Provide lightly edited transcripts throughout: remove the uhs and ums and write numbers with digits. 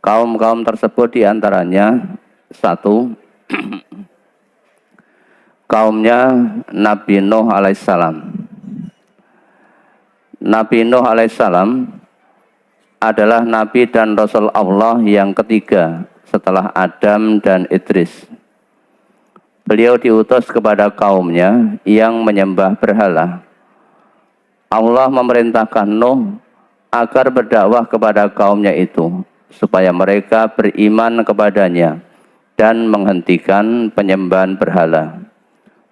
Kaum-kaum tersebut diantaranya satu, kaumnya Nabi Nuh alaihissalam. Nabi Nuh alaihissalam adalah Nabi dan Rasul Allah yang ketiga setelah Adam dan Idris. Beliau diutus kepada kaumnya yang menyembah berhala. Allah memerintahkan Nuh agar berdakwah kepada kaumnya itu, supaya mereka beriman kepadanya dan menghentikan penyembahan berhala.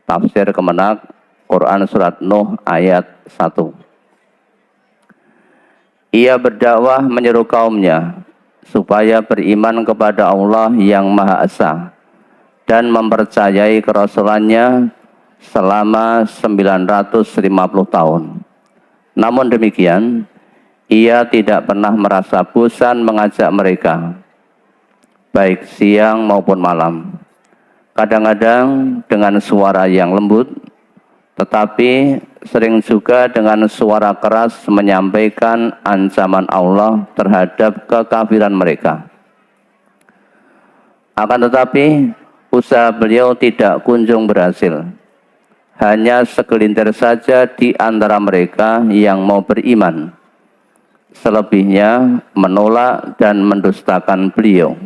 Tafsir Kemenak, Quran Surat Nuh ayat 1. Ia berdakwah menyeru kaumnya supaya beriman kepada Allah yang Maha Esa dan mempercayai kerasulannya selama 950 tahun. Namun demikian, ia tidak pernah merasa bosan mengajak mereka, baik siang maupun malam. Kadang-kadang dengan suara yang lembut, tetapi sering juga dengan suara keras menyampaikan ancaman Allah terhadap kekafiran mereka. Akan tetapi, usaha beliau tidak kunjung berhasil. Hanya segelintir saja di antara mereka yang mau beriman. Selebihnya menolak dan mendustakan beliau.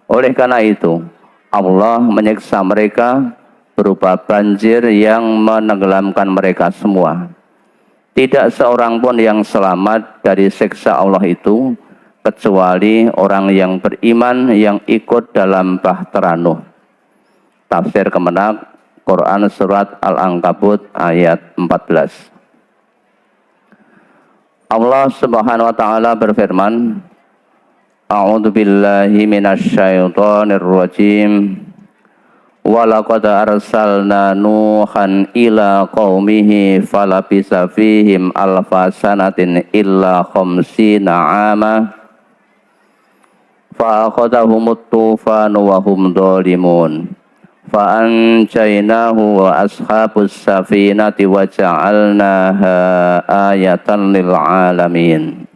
Oleh karena itu, Allah menyiksa mereka berupa banjir yang menenggelamkan mereka semua. Tidak seorang pun yang selamat dari siksa Allah itu, kecuali orang yang beriman yang ikut dalam bahtera Nuh. Tafsir Kemenak, Quran Surat Al-Ankabut ayat 14. Allah Subhanahu wa taala berfirman, A'udzu billahi minasyaitonir rajim. Wa laqad arsalna Nuhan ila qaumihi falabisa fihim alfa sanatin illa khamsina 'ama fa akhadhahumut tufanu wa hum dhalimun. Fa'anjainahu wa ashabus safinati wa ja'alnaha ayatan lil alamin.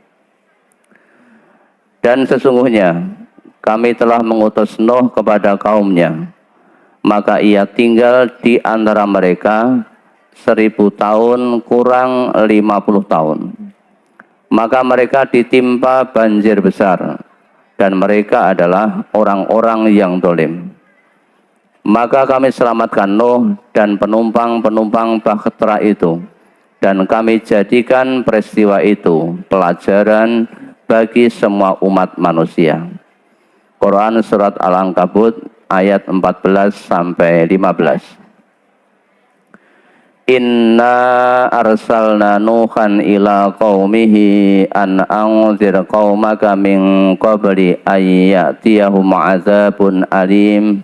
Dan sesungguhnya kami telah mengutus Nuh kepada kaumnya, maka ia tinggal di antara mereka 1000 tahun kurang 50 tahun. Maka mereka ditimpa banjir besar, dan mereka adalah orang-orang yang dolim. Maka kami selamatkan Nuh dan penumpang-penumpang bahtera itu, dan kami jadikan peristiwa itu pelajaran bagi semua umat manusia. Quran Surat Al-Ankabut ayat 14-15. Inna arsalna Nuhan ila qaumihi an anzir qaumaka min qabli ayyatiyahum azabun alim.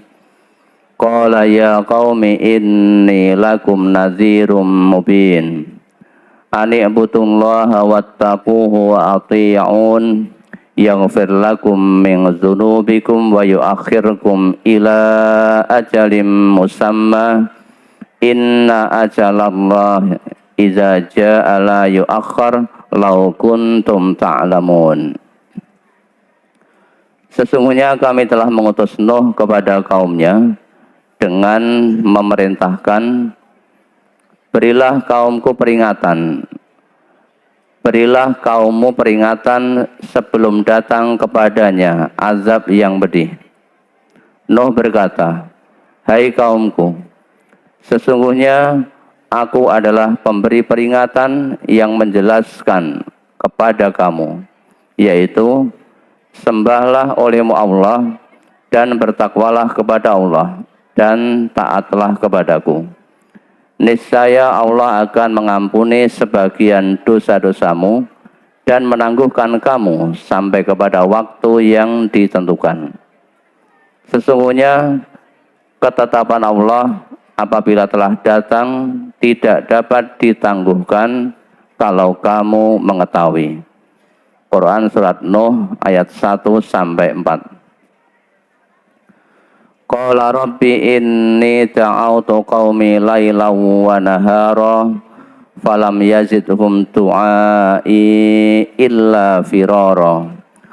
Qala ya qaumi inni lakum nadhirum mubin. Ani ibudullaha wattaquhu wa ati'un yaghfir lakum min dzunubikum wa yuakhirkum ila ajalim musamma. Inna ajalallah iza ja'a la yuakhir law kuntum ta'lamun. Sesungguhnya kami telah mengutus Nuh kepada kaumnya dengan memerintahkan, berilah kaumku peringatan, berilah kaummu peringatan sebelum datang kepadanya azab yang pedih. Nuh berkata, hai kaumku, sesungguhnya aku adalah pemberi peringatan yang menjelaskan kepada kamu, yaitu sembahlah olehmu Allah dan bertakwalah kepada Allah dan taatlah kepadaku. Niscaya Allah akan mengampuni sebagian dosa-dosamu dan menangguhkan kamu sampai kepada waktu yang ditentukan. Sesungguhnya ketetapan Allah apabila telah datang tidak dapat ditangguhkan kalau kamu mengetahui. Quran Surat Nuh ayat 1-4. Qala rabbi inni ta'autu qaumi laylan wa nahara falam yazidhum du'ai illa firara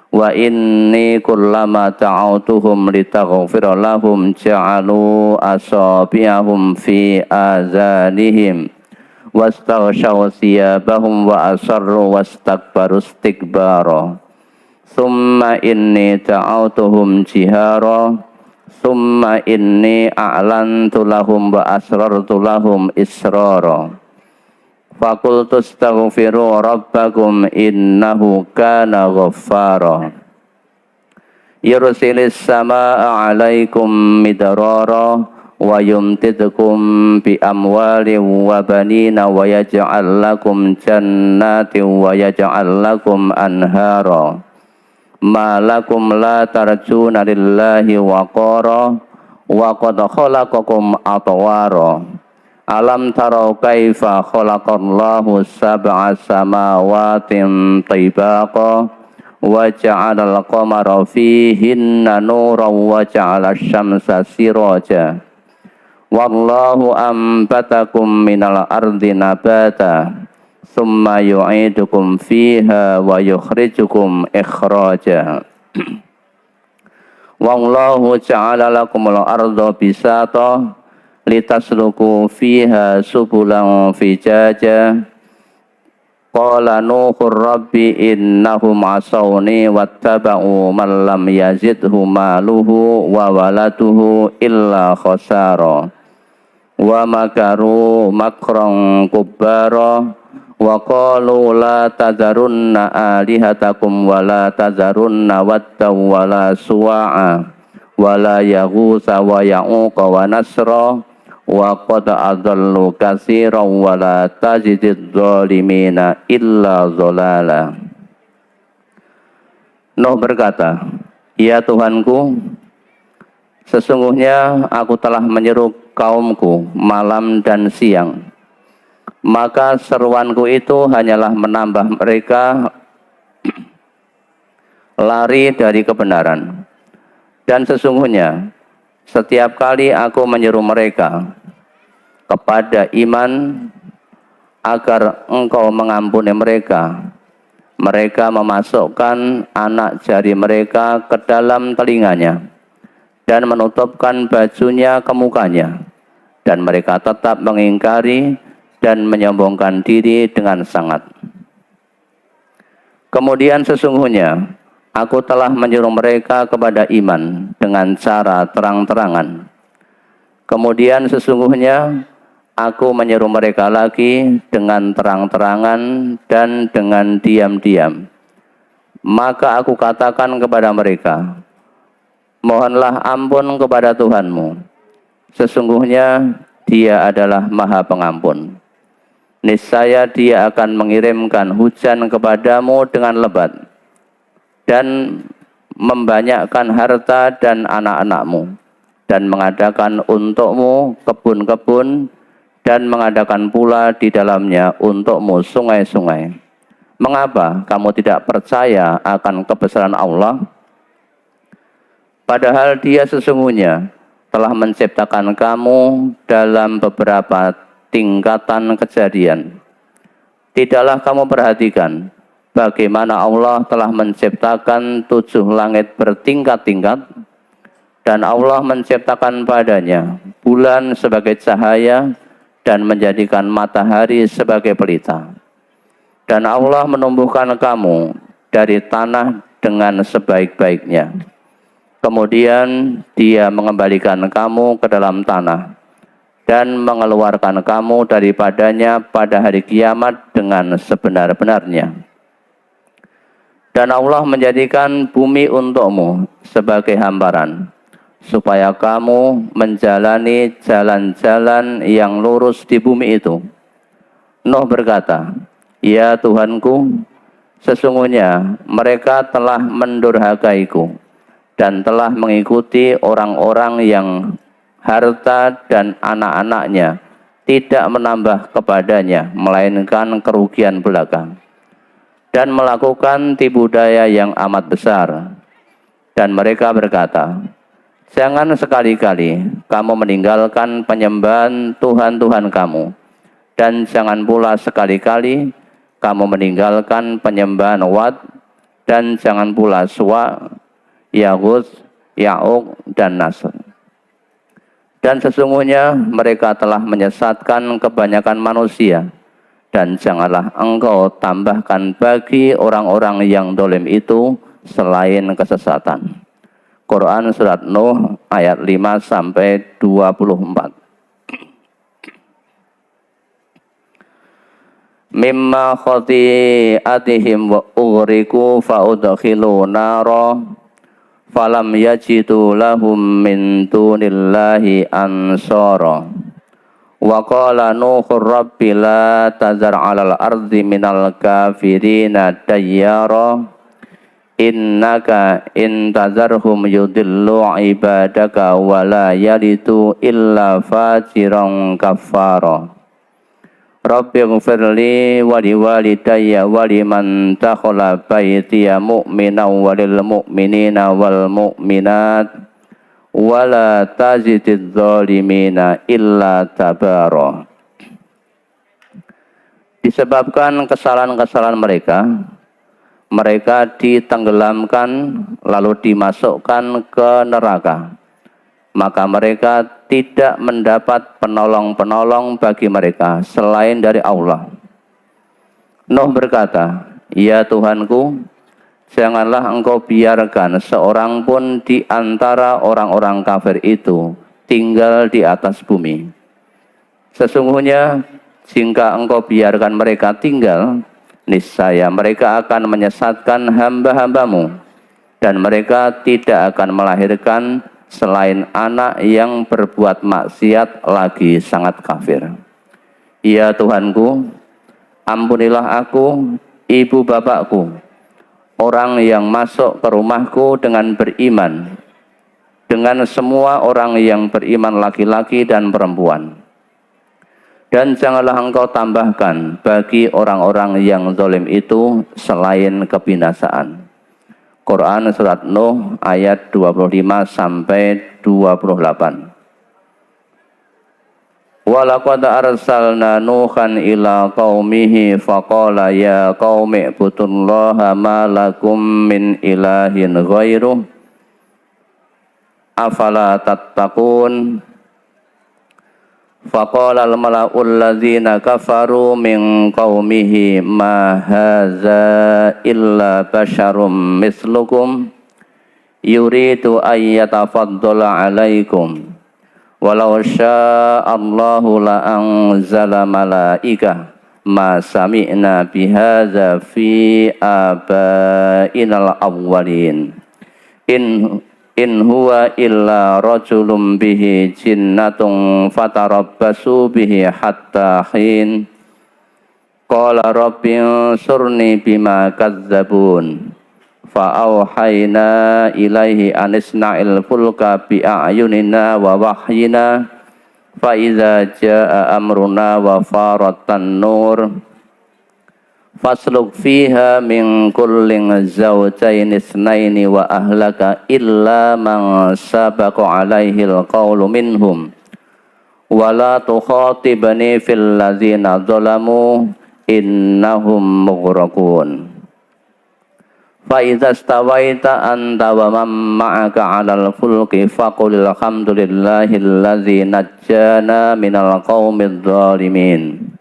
Wa inni kullama ta'autuhum litaghfira lahum ja'alu asabi'ahum fi azanihim wastaghshaw thiyabahum wa asarru wastakbaru istikbara. Summa inni ta'autuhum jihara summa inni a'lantu lahum wa asrartu lahum israra. Fakultu astaghfiru rabbakum innahu kana ghaffara. Yursilis samaa alaikum midrara wa yumtidkum bi amwalin wa banina wa yaj'al lakum jannatin wa yaj'al lakum anhara. Ma lakum la tarjuna lillahi waqara wa qad khalaqakum atwara. Alam tarau kaifa khalaqallahu sab'a samawatin tibaqa wa ja'alal qamara fihinna nuran wa ja'alal syamsa siraja. Wallahu ambatakum minal ardi nabata summa yu'idukum fiha wa yukhrijukum ikhraja. Wallahu ja'ala lakumul arda bisata litasluku fiha subulan fijaja. Qala Nuhur rabbi innahum asawni wattaba'u man lam yazidhu maluhu wa waladuhu illa khasara. Wa makaru makran kubbara wa qalu la tadharunna alihatakum wa la tadharunna wadda wa la suwa'a wa la yaghutha wa ya'uqa wa nasra wa qad adallu katsiran wa la tajidid zalimina illa dhalala. Nuh berkata, ya Tuhanku, sesungguhnya aku telah menyeru kaumku malam dan siang, maka seruanku itu hanyalah menambah mereka lari dari kebenaran. Dan sesungguhnya setiap kali aku menyeru mereka kepada iman agar engkau mengampuni mereka, mereka memasukkan anak jari mereka ke dalam telinganya dan menutupkan bajunya ke mukanya, dan mereka tetap mengingkari dan menyombongkan diri dengan sangat. Kemudian sesungguhnya aku telah menyuruh mereka kepada iman dengan cara terang-terangan. Kemudian sesungguhnya aku menyuruh mereka lagi dengan terang-terangan dan dengan diam-diam. Maka aku katakan kepada mereka, mohonlah ampun kepada Tuhanmu. Sesungguhnya Dia adalah Maha Pengampun. Niscaya Dia akan mengirimkan hujan kepadamu dengan lebat dan membanyakkan harta dan anak-anakmu, dan mengadakan untukmu kebun-kebun, dan mengadakan pula di dalamnya untukmu sungai-sungai. Mengapa kamu tidak percaya akan kebesaran Allah? Padahal Dia sesungguhnya telah menciptakan kamu dalam beberapa tingkatan kejadian. Tidaklah kamu perhatikan bagaimana Allah telah menciptakan 7 langit bertingkat-tingkat, dan Allah menciptakan padanya bulan sebagai cahaya dan menjadikan matahari sebagai pelita. Dan Allah menumbuhkan kamu dari tanah dengan sebaik-baiknya. Kemudian Dia mengembalikan kamu ke dalam tanah dan mengeluarkan kamu daripadanya pada hari kiamat dengan sebenar-benarnya. Dan Allah menjadikan bumi untukmu sebagai hamparan, supaya kamu menjalani jalan-jalan yang lurus di bumi itu. Nuh berkata, ya Tuhanku, sesungguhnya mereka telah mendurhakaiku dan telah mengikuti orang-orang yang harta dan anak-anaknya tidak menambah kepadanya, melainkan kerugian belaka, dan melakukan tipu daya yang amat besar. Dan mereka berkata, jangan sekali-kali kamu meninggalkan penyembahan Tuhan-Tuhan kamu, dan jangan pula sekali-kali kamu meninggalkan penyembahan Wat dan jangan pula Suwa, Yahud, Ya'uq, dan Nasr. Dan sesungguhnya mereka telah menyesatkan kebanyakan manusia, dan janganlah engkau tambahkan bagi orang-orang yang dolim itu selain kesesatan. Quran Surat Nuh ayat 5-24. Mimma khati'atihim wa ughriku fa'udkhilu nara falam yajidu lahum min dunillahi ansara wa qala nuhur rabbi la tazar 'alal ardi minal kafirina dayyara innaka in tazarhum yudillu ibadaka wa la yalidu illa fajiran kafara. Rabbi ighfirli wa liwalidayya wa liman dakhala baytiya mu'minan wa lil mu'minina wal mu'minat wa la tazididz zalimina illa tabara. Disebabkan kesalahan-kesalahan mereka ditenggelamkan lalu dimasukkan ke neraka. Maka mereka tidak mendapat penolong-penolong bagi mereka selain dari Allah. Nuh berkata, "Ya Tuhanku, janganlah engkau biarkan seorang pun di antara orang-orang kafir itu tinggal di atas bumi. Sesungguhnya jika engkau biarkan mereka tinggal, niscaya mereka akan menyesatkan hamba-hambamu, dan mereka tidak akan melahirkan selain anak yang berbuat maksiat lagi sangat kafir. Ya Tuhanku, ampunilah aku, ibu bapakku, orang yang masuk ke rumahku dengan beriman, dengan semua orang yang beriman laki-laki dan perempuan. Dan janganlah engkau tambahkan bagi orang-orang yang zalim itu selain kebinasaan." Quran Surat Nuh ayat 25-28. Walaqad arsalna Nuhan ila qaumihi faqala ya qaumi ibudullaha ma lakum min ilahin ghairuh afala tattaqun. Faqala al-mala'ul ladzina kafaru min qaumihi ma hadza illa basyarum mislukum yuridu ay yatafaddala 'alaikum walau sya'allahu la anzala malaikah ma sami'na bihadza fi abainal awwalin in huwa illa rajulun bihi jinnatun fatarabbasu bihi hatta hin. Qala rabbi surni bima kadzabun. Fa'auhayna ilaihi anisna'il fulka bi'ayunina wa wahyina. Fa'iza ja'a amruna wa faratan nur. Fasluk fiha min kullin zawjayn itsnaini wa ahlaka illa man sabaqa alaihi alqawlu minhum wa la tukhatibni fil ladzina zalamu innahum mughraqun. Fa idza stawaita anta wa man ma'aka 'alal fulki faqul alhamdulillahi alladzi najjana minal qaumidz zalimin.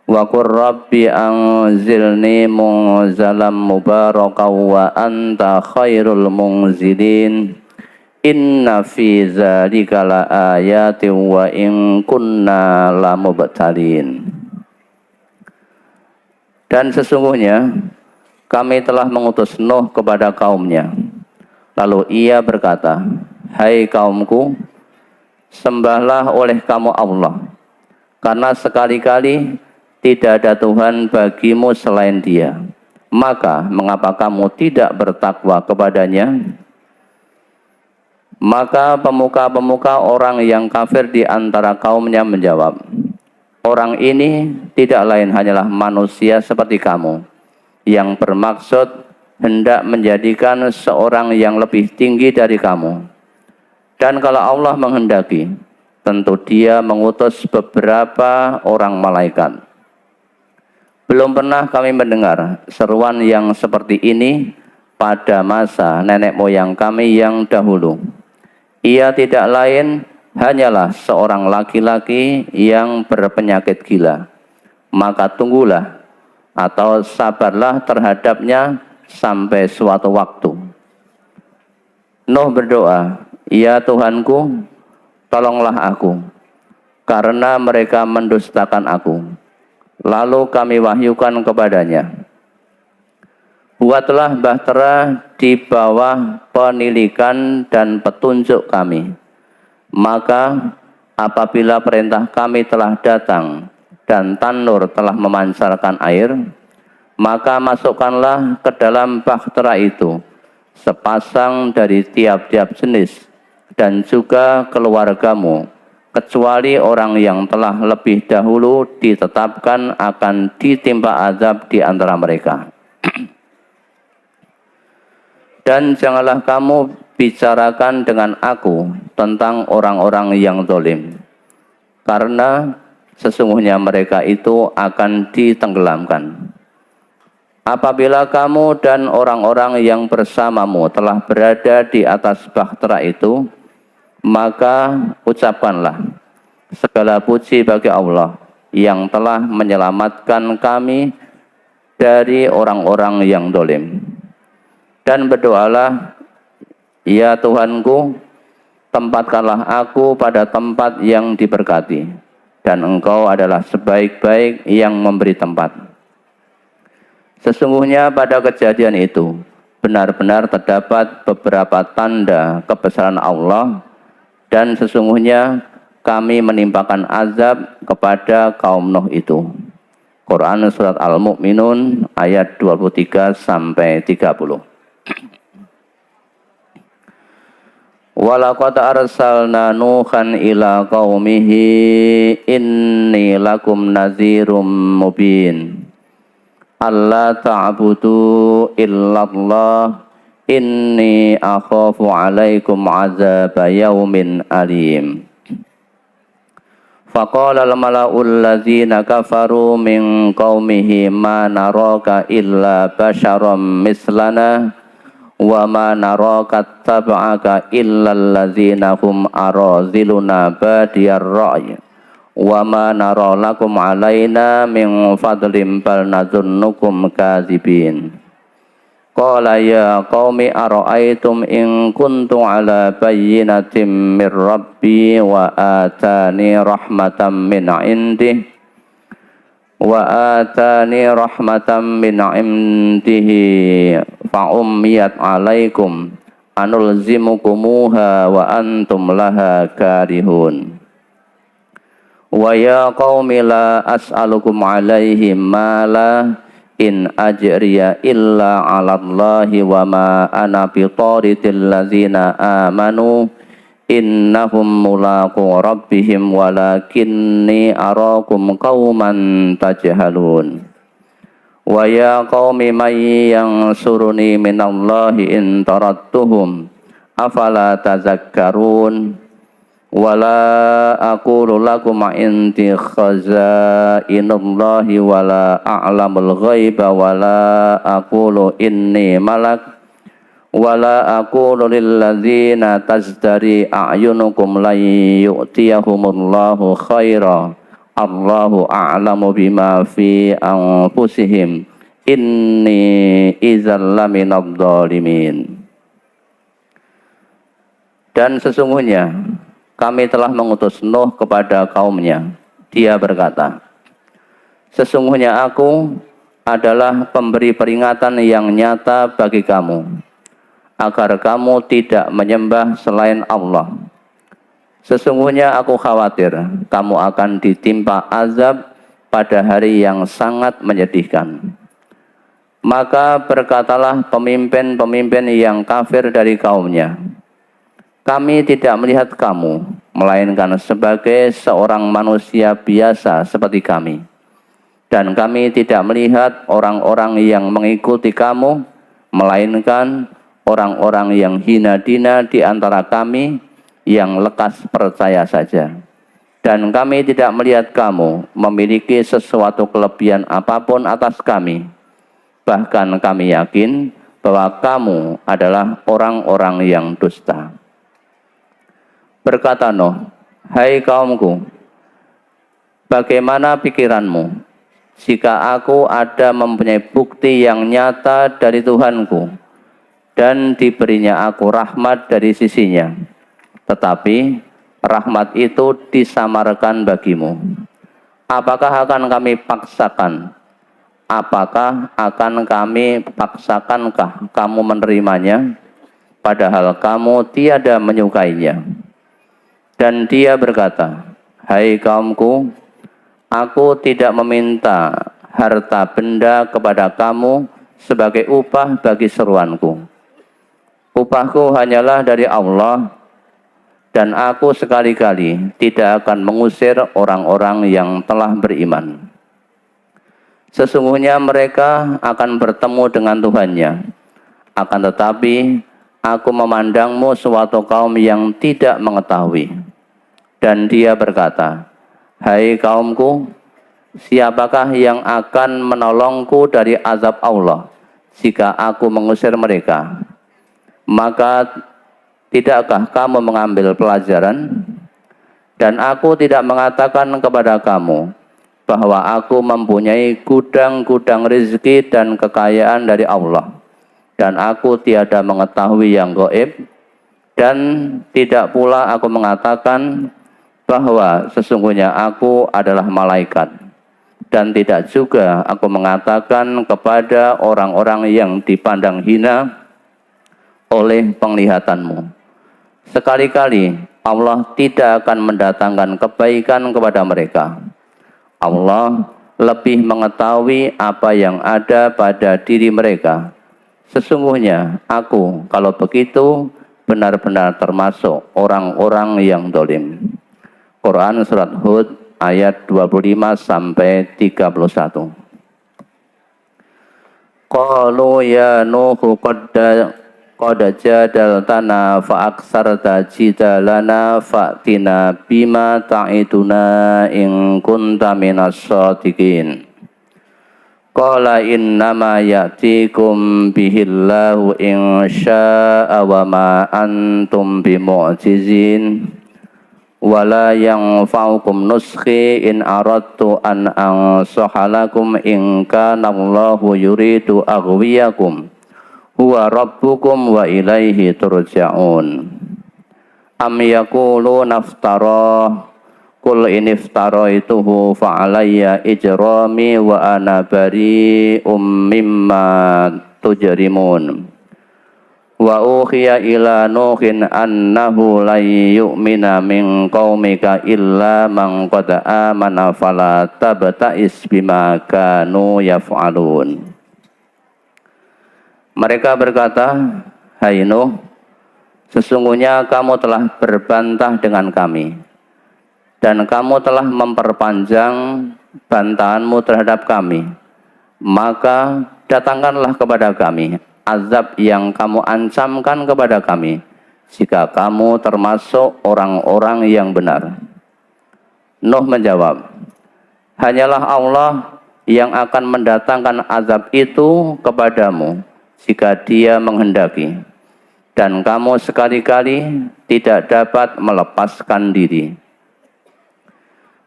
Wa qur rabbi anzilni munzalam mubarakan wa anta khairul munzilin. Inna fi dzalika la ayatin wa in kunna lamubtalin. Dan sesungguhnya kami telah mengutus Nuh kepada kaumnya. Lalu ia berkata, "Hai kaumku, sembahlah oleh kamu Allah, karena sekali-kali tidak ada Tuhan bagimu selain Dia. Maka mengapa kamu tidak bertakwa kepadanya?" Maka pemuka-pemuka orang yang kafir di antara kaumnya menjawab, "Orang ini tidak lain hanyalah manusia seperti kamu, yang bermaksud hendak menjadikan seorang yang lebih tinggi dari kamu. Dan kalau Allah menghendaki, tentu Dia mengutus beberapa orang malaikat. Belum pernah kami mendengar seruan yang seperti ini pada masa nenek moyang kami yang dahulu. Ia tidak lain hanyalah seorang laki-laki yang berpenyakit gila. Maka tunggulah atau sabarlah terhadapnya sampai suatu waktu. Nuh berdoa, "Ya Tuhanku, tolonglah aku, karena mereka mendustakan aku." Lalu kami wahyukan kepadanya, "Buatlah bahtera di bawah penilikan dan petunjuk kami. Maka apabila perintah kami telah datang dan tanur telah memancarkan air, maka masukkanlah ke dalam bahtera itu sepasang dari tiap-tiap jenis dan juga keluargamu, kecuali orang yang telah lebih dahulu ditetapkan akan ditimpa azab di antara mereka. Dan janganlah kamu bicarakan dengan aku tentang orang-orang yang zalim, karena sesungguhnya mereka itu akan ditenggelamkan. Apabila kamu dan orang-orang yang bersamamu telah berada di atas bahtera itu, maka ucapkanlah, segala puji bagi Allah yang telah menyelamatkan kami dari orang-orang yang zalim. Dan berdoalah, ya Tuhanku, tempatkanlah aku pada tempat yang diberkati, dan Engkau adalah sebaik-baik yang memberi tempat. Sesungguhnya pada kejadian itu benar-benar terdapat beberapa tanda kebesaran Allah, dan sesungguhnya kami menimpakan azab kepada kaum Nuh itu. Quran Surat Al-Mu'minun ayat 23-30. Walaqad arsalna Nuhan ila qaumihi inni lakum nazirum mubin. Allah ta'budu illallah inni akhafu alaikum azab yaumin alim. Faqala al-mala'ul ladzina kafaru min qaumihi ma naraka illa basharam mislana wa ma naraka tab'aka illa alladzina hum araziluna badiyar ra'y wa ma nara lakum alaina min fadlim bal nadhunnukum kadzibin. Qala ya qaumi ara'aytum in kuntu ala bayyinatin mir rabbi wa atani rahmatan min indihi fa ummiyat alaikum anulzimukumuha wa antum laha karihun. Wa ya qaumi la as'alukum alaihi mala in ajriya illa 'ala Allahi wa ma ana biṭaridil ladzina amanu innahum mulaqu rabbihim walakinni arakum qauman tajhalun. Wa ya qaumi may yansuruni minallahi in taradtuhum afala tazakkarun. Wala aqulu lakum indi khazainullahi wala a'lamul ghaiba wala aqulu inni malak wala aqulu lilladzina tazdari a'yunukum lan yu'tiyahumullahu khaira Allahu a'lamu bima fi anfusihim inni idzal laminadh dhalimin. Dan sesungguhnya kami telah mengutus Nuh kepada kaumnya. Dia berkata, sesungguhnya aku adalah pemberi peringatan yang nyata bagi kamu, agar kamu tidak menyembah selain Allah. Sesungguhnya aku khawatir kamu akan ditimpa azab pada hari yang sangat menyedihkan. Maka berkatalah pemimpin-pemimpin yang kafir dari kaumnya, kami tidak melihat kamu, melainkan sebagai seorang manusia biasa seperti kami. Dan kami tidak melihat orang-orang yang mengikuti kamu, melainkan orang-orang yang hina dina di antara kami, yang lekas percaya saja. dan kami tidak melihat kamu memiliki sesuatu kelebihan apapun atas kami. Bahkan kami yakin bahwa kamu adalah orang-orang yang dusta. Berkata Nuh, hai kaumku, bagaimana pikiranmu jika aku ada mempunyai bukti yang nyata dari Tuhanku dan diberinya aku rahmat dari sisinya, tetapi rahmat itu disamarkan bagimu? Apakah akan kami paksakan? Apakah akan kami paksakankah kamu menerimanya, padahal kamu tiada menyukainya? Dan dia berkata, hai kaumku, aku tidak meminta harta benda kepada kamu sebagai upah bagi seruanku. Upahku hanyalah dari Allah, dan aku sekali-kali tidak akan mengusir orang-orang yang telah beriman. Sesungguhnya mereka akan bertemu dengan Tuhannya. Akan tetapi, aku memandangmu suatu kaum yang tidak mengetahui. Dan dia berkata, hai kaumku, siapakah yang akan menolongku dari azab Allah jika aku mengusir mereka? Maka tidakkah kamu mengambil pelajaran? Dan aku tidak mengatakan kepada kamu bahwa aku mempunyai gudang-gudang rezeki dan kekayaan dari Allah, dan aku tiada mengetahui yang gaib, dan tidak pula aku mengatakan bahwa sesungguhnya aku adalah malaikat, dan tidak juga aku mengatakan kepada orang-orang yang dipandang hina oleh penglihatanmu. Sekali-kali Allah tidak akan mendatangkan kebaikan kepada mereka. Allah lebih mengetahui apa yang ada pada diri mereka. Sesungguhnya aku, kalau begitu, benar-benar termasuk orang-orang yang dolim. Quran Surat Hud ayat 25 sampai 31. Qalu ya Nuhu qad jadaltana fa aksarta jidalana fa'tina bima ta'iduna in kunta minas shadiqin. Qala innama ya'tikum bihillahu in sya'a wa ma antum bimu'jizin wa la yanfa'ukum nuskhi in aradtu an ansaha lakum in kana Allahu yuridu aghwiyakum huwa rabbukum wa ilaihi turja'un. Am yaquluna iftara qul in iftaraituhu fa alayya ijrami wa ana bari'um mimma tujrimun. Wa ukhiya ila nuhin annahu la yu'mina min qaumika illa man qad amana fala tabta'is bima kanu yaf'alun. Mereka berkata, hai Nuh, sesungguhnya kamu telah berbantah dengan kami, dan kamu telah memperpanjang bantahanmu terhadap kami. Maka datangkanlah kepada kami azab yang kamu ancamkan kepada kami, jika kamu termasuk orang-orang yang benar. Nuh menjawab, hanyalah Allah yang akan mendatangkan azab itu kepadamu jika Dia menghendaki, dan kamu sekali-kali tidak dapat melepaskan diri.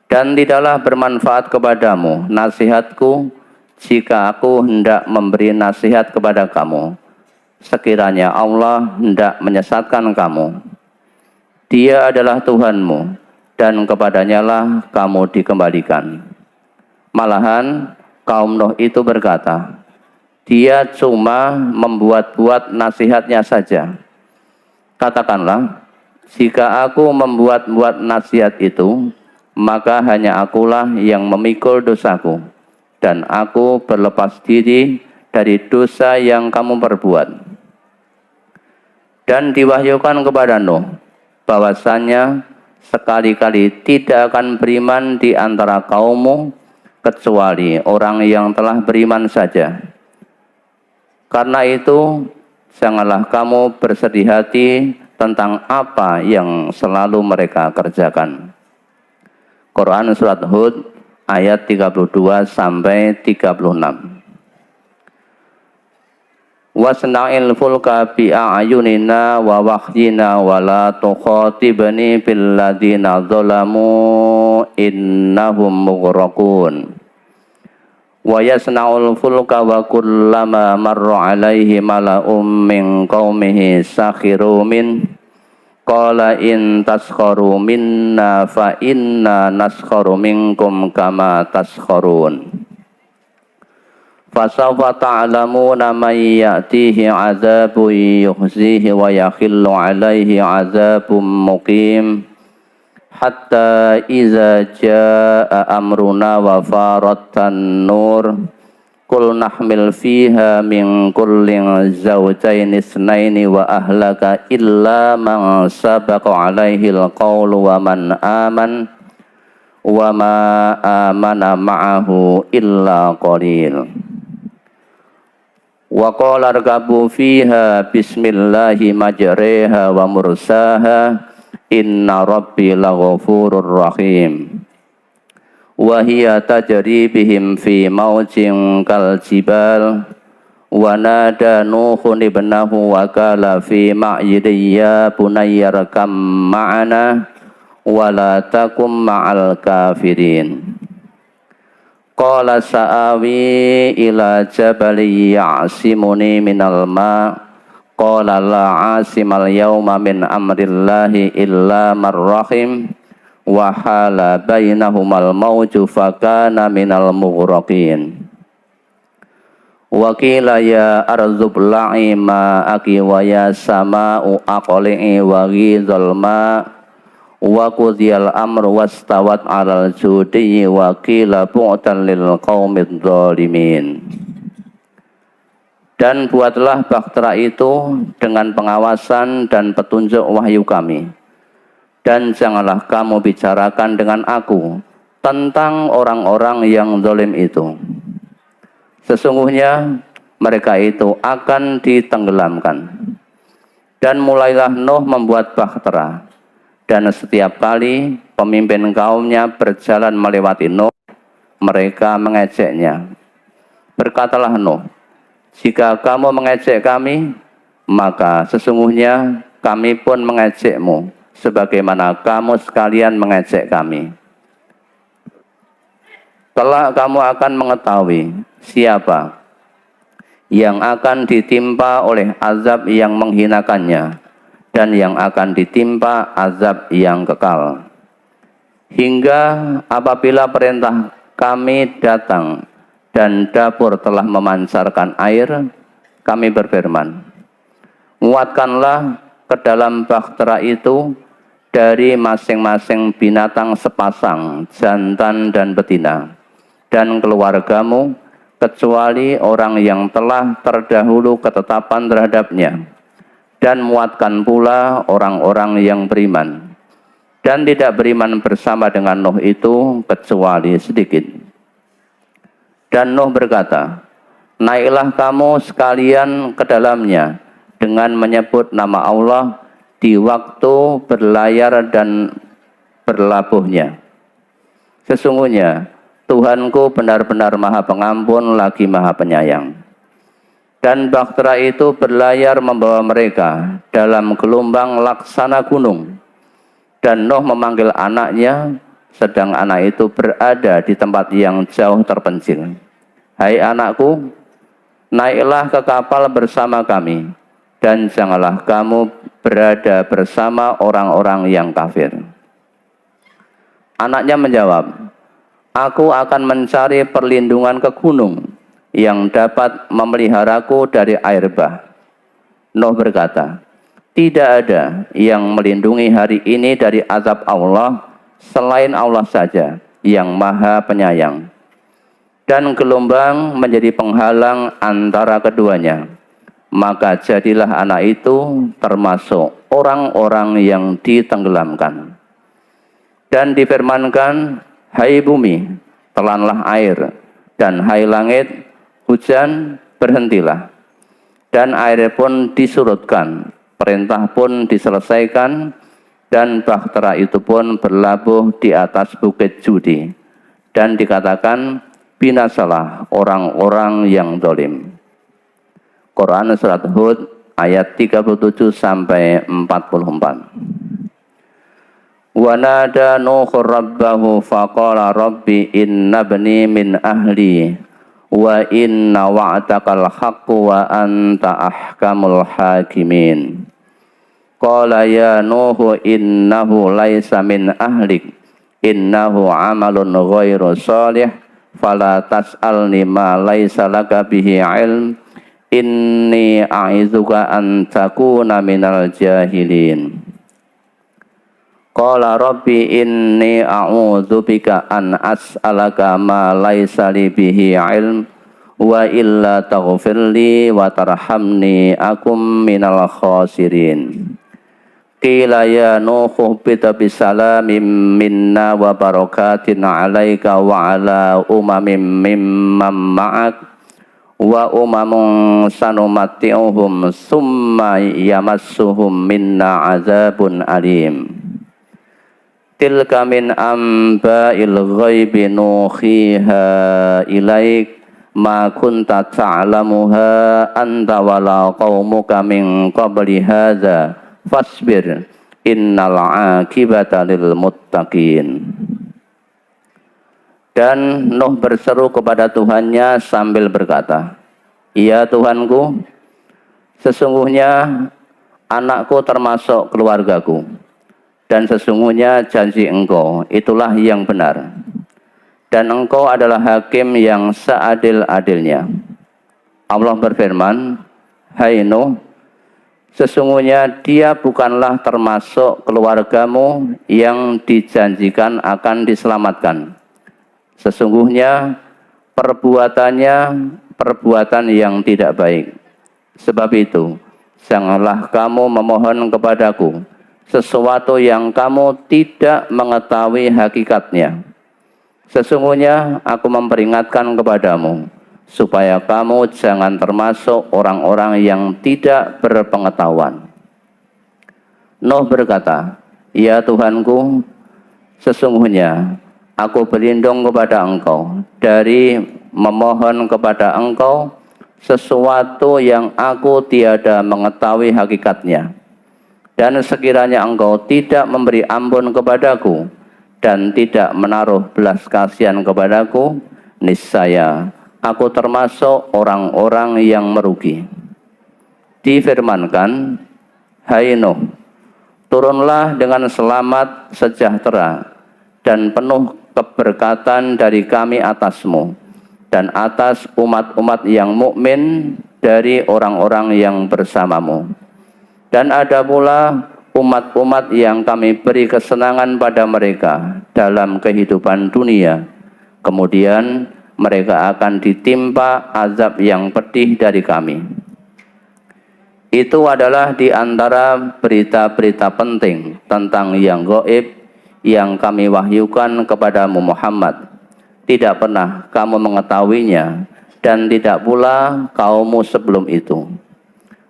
Dan tidaklah bermanfaat kepadamu nasihatku jika aku hendak memberi nasihat kepada kamu, sekiranya Allah hendak menyesatkan kamu. Dia adalah Tuhanmu, dan kepadanya lah kamu dikembalikan. Malahan kaum Nuh itu berkata, dia cuma membuat-buat nasihatnya saja. Katakanlah, jika aku membuat-buat nasihat itu, maka hanya akulah yang memikul dosaku, dan aku berlepas diri dari dosa yang kamu perbuat. Dan diwahyukan kepada Nuh, bahwasannya sekali-kali tidak akan beriman di antara kaummu, kecuali orang yang telah beriman saja. Karena itu, janganlah kamu bersedih hati tentang apa yang selalu mereka kerjakan. Quran surat Hud ayat 32 sampai 36. Wasna'il fulka bi a'yunina wa wahyina wa la tukhatibni fil ladina zalamu innahum mughraqun. Wa yasna'ul fulka wa kullama marra alaihi mala'um min qaumihi sakhiru min qala in taskharu minna fa inna naskharu minkum kama taskharun. Fasawfa ta'lamuna man ya'tihi 'adzabun yukhzihi wa yakhillu 'alaihi 'adzabun muqim hatta iza jaa amruna wa faratan nur qul nahmil fiha min kullin zawjayn isnaini wa ahlaka illa man sabaqa 'alaihi alqawlu wa man aman wa ma amana ma'ahu illa qalil. Wa qala arkabu fiha bismillahi majriha wa mursaha inna rabbi laghafurur rahim. Wa hiya tajri bihim fi mawjin kal jibal wa nada nuhun ibnahu wa qala fi ma'yidiyya bunayya rakam ma'ana wa la takum ma'al kafirin. Qala sa'awi ila jabali ya'simuni minal ma' qala la 'asimal yawma min amrillahi illa man rahim wa hala bainahumal mawju fakana minal mughraqin. Wa qila ya arzu bla'i ma'aki wa ya sama'u aqli'i wa ghidhal ma' wa qudiyal amru wastawat 'alal judi wa qila bu'tan lil qaumidz zalimin. Dan buatlah bahtera itu dengan pengawasan dan petunjuk wahyu kami. Dan janganlah kamu bicarakan dengan aku tentang orang-orang yang zalim itu. Sesungguhnya mereka itu akan ditenggelamkan. Dan mulailah Nuh membuat bahtera. Dan setiap kali pemimpin kaumnya berjalan melewati Nuh, mereka mengejeknya. Berkatalah Nuh, jika kamu mengejek kami, maka sesungguhnya kami pun mengejekmu, sebagaimana kamu sekalian mengejek kami. Kelak kamu akan mengetahui siapa yang akan ditimpa oleh azab yang menghinakannya, dan yang akan ditimpa azab yang kekal. Hingga apabila perintah kami datang dan dapur telah memancarkan air, kami berfirman, muatkanlah ke dalam bahtera itu dari masing-masing binatang sepasang, jantan dan betina, dan keluargamu, kecuali orang yang telah terdahulu ketetapan terhadapnya. Dan muatkan pula orang-orang yang beriman. Dan tidak beriman bersama dengan Nuh itu kecuali sedikit. Dan Nuh berkata, naiklah kamu sekalian ke dalamnya dengan menyebut nama Allah di waktu berlayar dan berlabuhnya. Sesungguhnya Tuhanku benar-benar Maha Pengampun lagi Maha Penyayang. Dan bahtera itu berlayar membawa mereka dalam gelombang laksana gunung. Dan Nuh memanggil anaknya, sedang anak itu berada di tempat yang jauh terpencil. Hai anakku, naiklah ke kapal bersama kami, dan janganlah kamu berada bersama orang-orang yang kafir. Anaknya menjawab, aku akan mencari perlindungan ke gunung yang dapat memeliharaku dari air bah. Nuh berkata, tidak ada yang melindungi hari ini dari azab Allah selain Allah saja yang Maha Penyayang. Dan gelombang menjadi penghalang antara keduanya. Maka jadilah anak itu termasuk orang-orang yang ditenggelamkan. Dan difirmankan, hai bumi, telanlah air, dan hai langit, hujan, berhentilah. Dan air pun disurutkan, perintah pun diselesaikan, Dan bahtera itu pun berlabuh di atas bukit judi. Dan dikatakan, binasalah orang-orang yang zalim. Quran Surat Hud ayat 37 sampai 44. Wa nada Nuhu rabbahu faqala rabbi inna bani min ahli wa inna wa'dakal haqqu wa anta ahkamul hakimin. Qala ya Nuhu innahu laisa min ahlik innahu amalun ghairu salih fala tas'alni ma laisa laka bihi ilm inni a'izuka an takuna minal jahilin. Qala rabbi inni a'udzu bika an as'alaka ma laisa li bihi ilm wa illa taghfirli wa tarhamni akum minal khasirin. Qila ya Nuhu bita bisalamin minna wa barakatin alaika wa ala umamin mimman ma'ak wa umamun sanumatti'uhum summa yamassuhum minna azabun alim. Tilka min amba'il ghaibi nuhiha ilaik ma kunta ta'lamuha anta wala qaumuka min qabli hadza fasbir innal aqibata lil muttaqin. Dan Nuh berseru kepada Tuhannya sambil berkata, "Ya Tuhanku, sesungguhnya anakku termasuk keluargaku, dan sesungguhnya janji Engkau itulah yang benar, dan Engkau adalah hakim yang seadil-adilnya." Allah berfirman, "Hai Nuh, sesungguhnya dia bukanlah termasuk keluargamu yang dijanjikan akan diselamatkan. Sesungguhnya perbuatannya perbuatan yang tidak baik. Sebab itu, janganlah kamu memohon kepadaku sesuatu yang kamu tidak mengetahui hakikatnya. Sesungguhnya aku memperingatkan kepadamu, supaya kamu jangan termasuk orang-orang yang tidak berpengetahuan." Nuh berkata, "Ya Tuhanku, sesungguhnya aku berlindung kepada Engkau dari memohon kepada Engkau sesuatu yang aku tiada mengetahui hakikatnya. Dan sekiranya Engkau tidak memberi ampun kepadaku dan tidak menaruh belas kasihan kepadaku, niscaya aku termasuk orang-orang yang merugi." Difirmankan, "Hai Nuh, turunlah dengan selamat sejahtera dan penuh keberkatan dari kami atasmu dan atas umat-umat yang mukmin dari orang-orang yang bersamamu. Dan ada pula umat-umat yang kami beri kesenangan pada mereka dalam kehidupan dunia. Kemudian mereka akan ditimpa azab yang pedih dari kami." Itu adalah di antara berita-berita penting tentang yang gaib yang kami wahyukan kepadamu Muhammad. Tidak pernah kamu mengetahuinya dan tidak pula kaummu sebelum itu.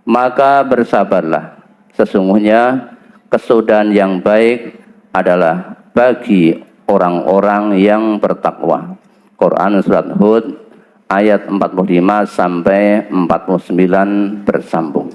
Maka bersabarlah, sesungguhnya kesudahan yang baik adalah bagi orang-orang yang bertakwa. Quran Surat Hud ayat 45 sampai 49 bersambung.